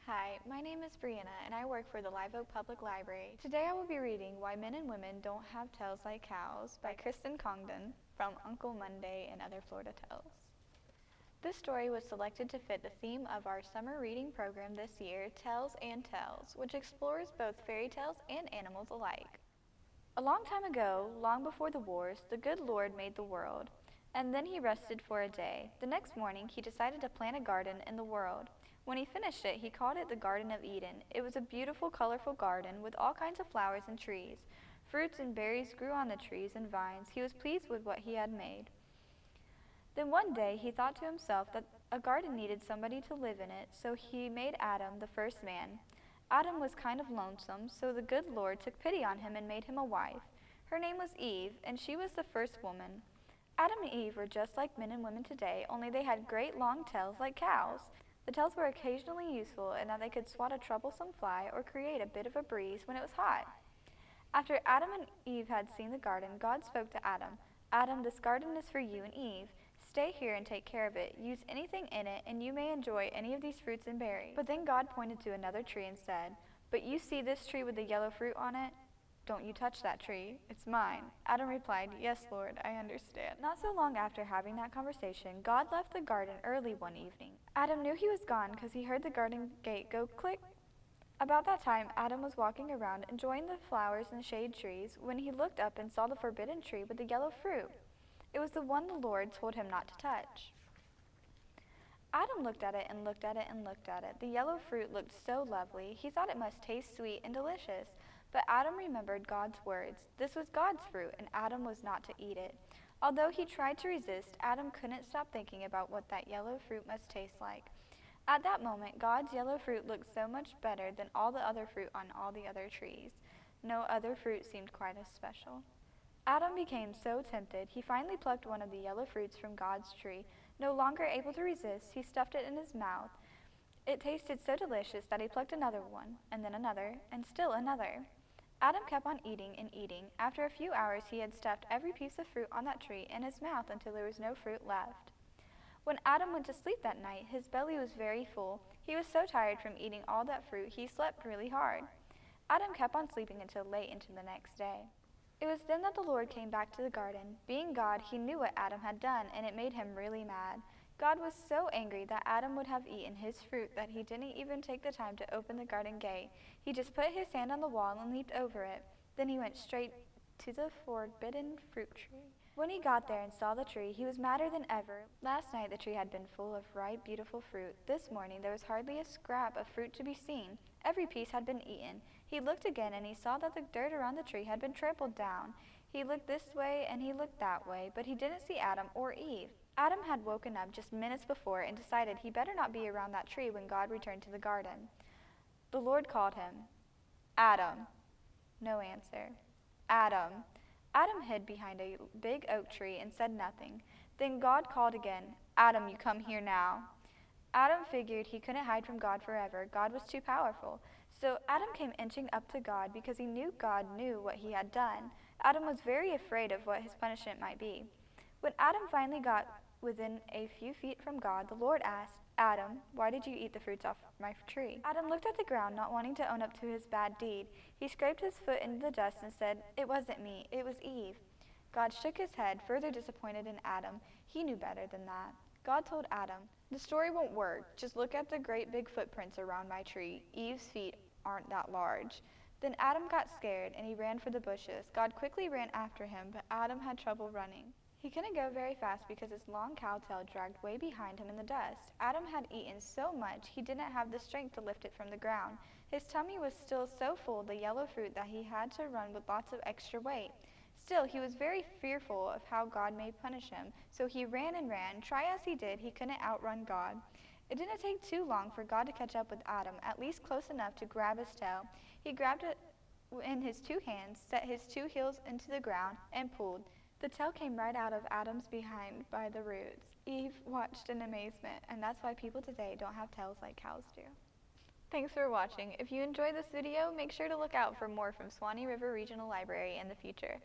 Hi, my name is Brianna and I work for the Live Oak Public Library. Today I will be reading Why Men and Women Don't Have Tails Like Cows by Kristen Congdon from Uncle Monday and Other Florida Tales. This story was selected to fit the theme of our summer reading program this year, Tales and Tales, which explores both fairy tales and animals alike. A long time ago, long before the wars, the good Lord made the world, and then he rested for a day. The next morning, he decided to plant a garden in the world. When he finished it, he called it the Garden of Eden. It was a beautiful, colorful garden with all kinds of flowers and trees. Fruits and berries grew on the trees and vines. He was pleased with what he had made. Then one day he thought to himself that a garden needed somebody to live in it, so he made Adam the first man. Adam was kind of lonesome, so the good Lord took pity on him and made him a wife. Her name was Eve, and she was the first woman. Adam and Eve were just like men and women today, only they had great long tails like cows. The tails were occasionally useful in that they could swat a troublesome fly or create a bit of a breeze when it was hot. After Adam and Eve had seen the garden, God spoke to Adam. Adam, this garden is for you and Eve. Stay here and take care of it. Use anything in it, and you may enjoy any of these fruits and berries. But then God pointed to another tree and said, But you see this tree with the yellow fruit on it? Don't you touch that tree. It's mine. Adam replied, Yes, Lord, I understand. Not so long after having that conversation, God left the garden early one evening. Adam knew he was gone because he heard the garden gate go click. About that time, Adam was walking around enjoying the flowers and shade trees when he looked up and saw the forbidden tree with the yellow fruit. It was the one the Lord told him not to touch. Adam looked at it and looked at it and looked at it. The yellow fruit looked so lovely. He thought it must taste sweet and delicious. But Adam remembered God's words. This was God's fruit, and Adam was not to eat it. Although he tried to resist, Adam couldn't stop thinking about what that yellow fruit must taste like. At that moment, God's yellow fruit looked so much better than all the other fruit on all the other trees. No other fruit seemed quite as special. Adam became so tempted, he finally plucked one of the yellow fruits from God's tree. No longer able to resist, he stuffed it in his mouth. It tasted so delicious that he plucked another one, and then another, and still another. Adam kept on eating and eating. After a few hours, he had stuffed every piece of fruit on that tree in his mouth until there was no fruit left. When Adam went to sleep that night, his belly was very full. He was so tired from eating all that fruit, he slept really hard. Adam kept on sleeping until late into the next day. It was then that the Lord came back to the garden. Being God, he knew what Adam had done, and it made him really mad. God was so angry that Adam would have eaten his fruit that he didn't even take the time to open the garden gate. He just put his hand on the wall and leaped over it. Then he went straight to the forbidden fruit tree. When he got there and saw the tree, he was madder than ever. Last night the tree had been full of ripe, beautiful fruit. This morning there was hardly a scrap of fruit to be seen. Every piece had been eaten. He looked again and he saw that the dirt around the tree had been trampled down. He looked this way and he looked that way, but he didn't see Adam or Eve. Adam had woken up just minutes before and decided he better not be around that tree when God returned to the garden. The Lord called him. Adam. No answer. Adam. Adam hid behind a big oak tree and said nothing. Then God called again. Adam, you come here now. Adam figured he couldn't hide from God forever. God was too powerful. So Adam came inching up to God because he knew God knew what he had done. Adam was very afraid of what his punishment might be. When Adam finally got within a few feet from God, the Lord asked, Adam, why did you eat the fruits off my tree? Adam looked at the ground, not wanting to own up to his bad deed. He scraped his foot into the dust and said, It wasn't me, it was Eve. God shook his head, further disappointed in Adam. He knew better than that. God told Adam, The story won't work. Just look at the great big footprints around my tree. Eve's feet aren't that large. Then Adam got scared and he ran for the bushes. God quickly ran after him, but Adam had trouble running. He couldn't go very fast because his long cow tail dragged way behind him in the dust. Adam had eaten so much he didn't have the strength to lift it from the ground. His tummy was still so full of the yellow fruit that he had to run with lots of extra weight. Still, he was very fearful of how God may punish him, so he ran and ran. Try as he did, he couldn't outrun God. It didn't take too long for God to catch up with Adam, at least close enough to grab his tail. He grabbed it in his two hands, set his two heels into the ground, and pulled. The tail came right out of Adam's behind by the roots. Eve watched in amazement, and that's why people today don't have tails like cows do. Thanks for watching. If you enjoyed this video, make sure to look out for more from Swanee River Regional Library in the future.